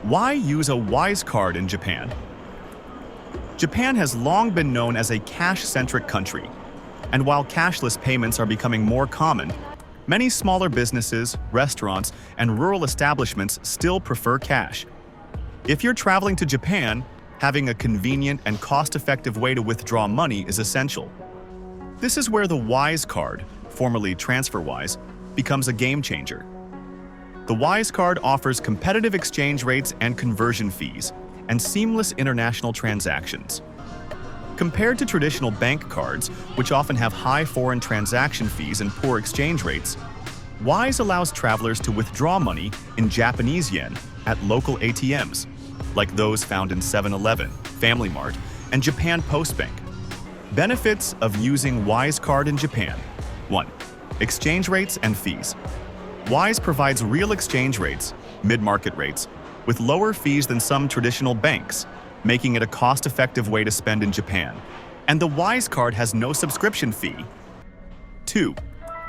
Why use a WISE card in Japan? Japan has long been known as a cash-centric country, and while cashless payments are becoming more common, many smaller businesses, restaurants, and rural establishments still prefer cash. If you're traveling to Japan, having a convenient and cost-effective way to withdraw money is essential. This is where the WISE card, formerly TransferWise, becomes a game changer. The WISE card offers competitive exchange rates and conversion fees, and seamless international transactions. Compared to traditional bank cards, which often have high foreign transaction fees and poor exchange rates, WISE allows travelers to withdraw money in Japanese yen at local ATMs, like those found in 7-Eleven, Family Mart, and Japan Post Bank. Benefits of using WISE card in Japan. 1. Exchange rates and fees. WISE provides real exchange rates, mid-market rates, with lower fees than some traditional banks, making it a cost-effective way to spend in Japan. And the WISE card has no subscription fee. 2.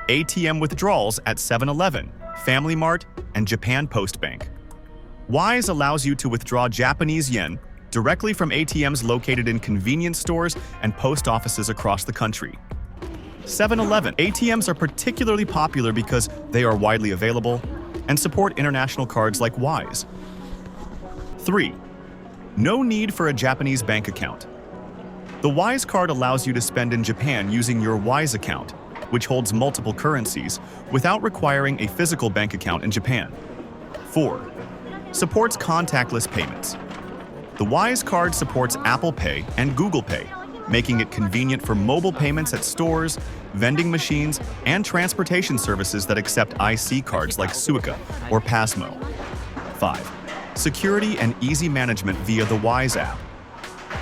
ATM withdrawals at 7-Eleven, Family Mart, and Japan Post Bank. WISE allows you to withdraw Japanese yen directly from ATMs located in convenience stores and post offices across the country. 7-Eleven ATMs are particularly popular because they are widely available and support international cards like WISE. 3. No need for a Japanese bank account. The WISE card allows you to spend in Japan using your WISE account, which holds multiple currencies, without requiring a physical bank account in Japan. 4. Supports contactless payments. The WISE card supports Apple Pay and Google Pay, making it convenient for mobile payments at stores, vending machines, and transportation services that accept IC cards like Suica or Pasmo. 5. Security and easy management via the WISE app.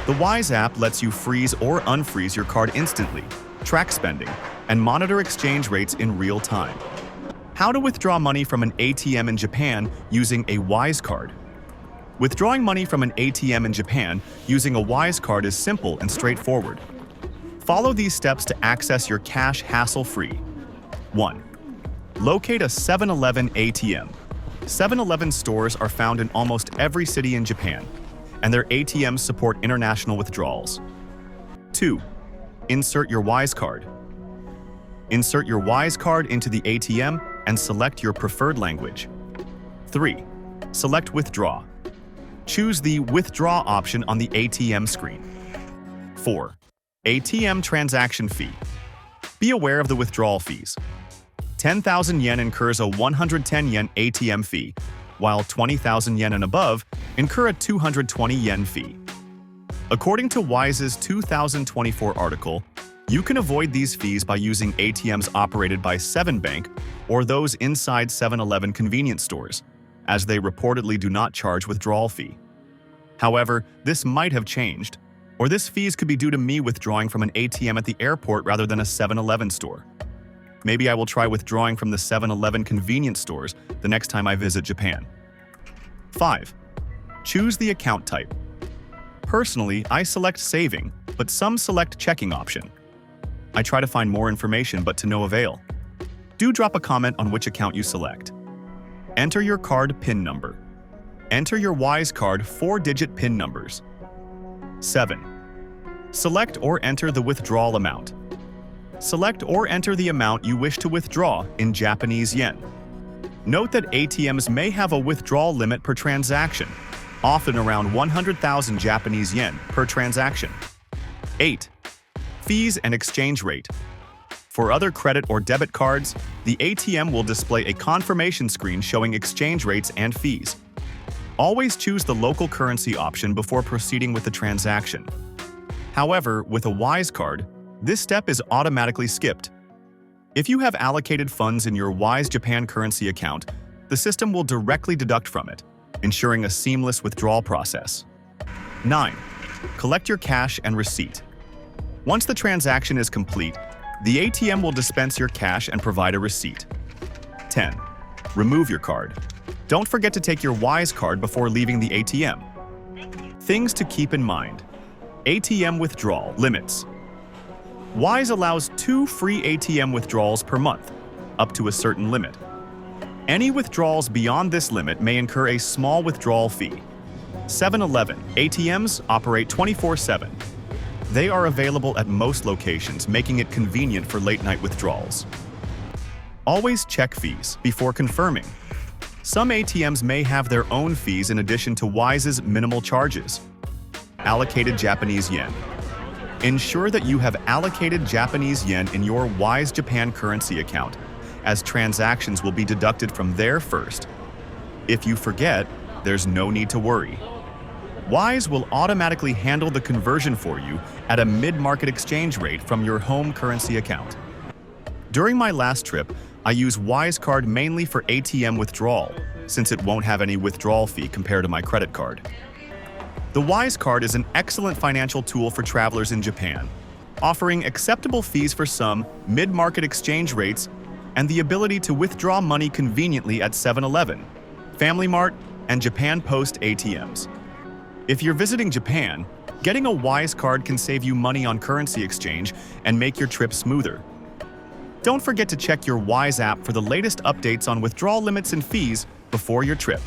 The WISE app lets you freeze or unfreeze your card instantly, track spending, and monitor exchange rates in real time. How to withdraw money from an ATM in Japan using a WISE card. Withdrawing money from an ATM in Japan using a WISE card is simple and straightforward. Follow these steps to access your cash hassle-free. 1. Locate a 7-Eleven ATM. 7-Eleven stores are found in almost every city in Japan, and their ATMs support international withdrawals. 2. Insert your WISE card. Insert your WISE card into the ATM and select your preferred language. 3. Select Withdraw. Choose the Withdraw option on the ATM screen. 4. ATM transaction fee. Be aware of the withdrawal fees. 10,000 yen incurs a 110 yen ATM fee, while 20,000 yen and above incur a 220 yen fee. According to WISE's 2024 article, you can avoid these fees by using ATMs operated by 7-Bank or those inside 7-Eleven convenience stores, as they reportedly do not charge withdrawal fee. However, this might have changed, or this fees could be due to me withdrawing from an ATM at the airport rather than a 7-Eleven store. Maybe I will try withdrawing from the 7-Eleven convenience stores the next time I visit Japan. 5. Choose the account type. Personally, I select saving, but some select checking option. I try to find more information, but to no avail. Do drop a comment on which account you select. Enter your card PIN number. Enter your WISE card 4-digit PIN numbers. 7. Select or enter the withdrawal amount. Select or enter the amount you wish to withdraw in Japanese yen. Note that ATMs may have a withdrawal limit per transaction, often around 100,000 Japanese yen per transaction. 8. Fees and exchange rate. For other credit or debit cards, the ATM will display a confirmation screen showing exchange rates and fees. Always choose the local currency option before proceeding with the transaction. However, with a WISE card, this step is automatically skipped. If you have allocated funds in your WISE Japan currency account, the system will directly deduct from it, ensuring a seamless withdrawal process. 9. Collect your cash and receipt. Once the transaction is complete, the ATM will dispense your cash and provide a receipt. 10. Remove your card. Don't forget to take your WISE card before leaving the ATM. Things to keep in mind. ATM withdrawal limits. WISE allows 2 free ATM withdrawals per month, up to a certain limit. Any withdrawals beyond this limit may incur a small withdrawal fee. 7-Eleven ATMs operate 24/7. They are available at most locations, making it convenient for late-night withdrawals. Always check fees before confirming. Some ATMs may have their own fees in addition to Wise's minimal charges. Allocated Japanese yen. Ensure that you have allocated Japanese yen in your Wise Japan currency account, as transactions will be deducted from there first. If you forget, there's no need to worry. Wise will automatically handle the conversion for you at a mid-market exchange rate from your home currency account. During my last trip, I use Wise Card mainly for ATM withdrawal, since it won't have any withdrawal fee compared to my credit card. The Wise Card is an excellent financial tool for travelers in Japan, offering acceptable fees for some, mid-market exchange rates, and the ability to withdraw money conveniently at 7-Eleven, Family Mart, and Japan Post ATMs. If you're visiting Japan, getting a Wise Card can save you money on currency exchange and make your trip smoother. Don't forget to check your Wise app for the latest updates on withdrawal limits and fees before your trip.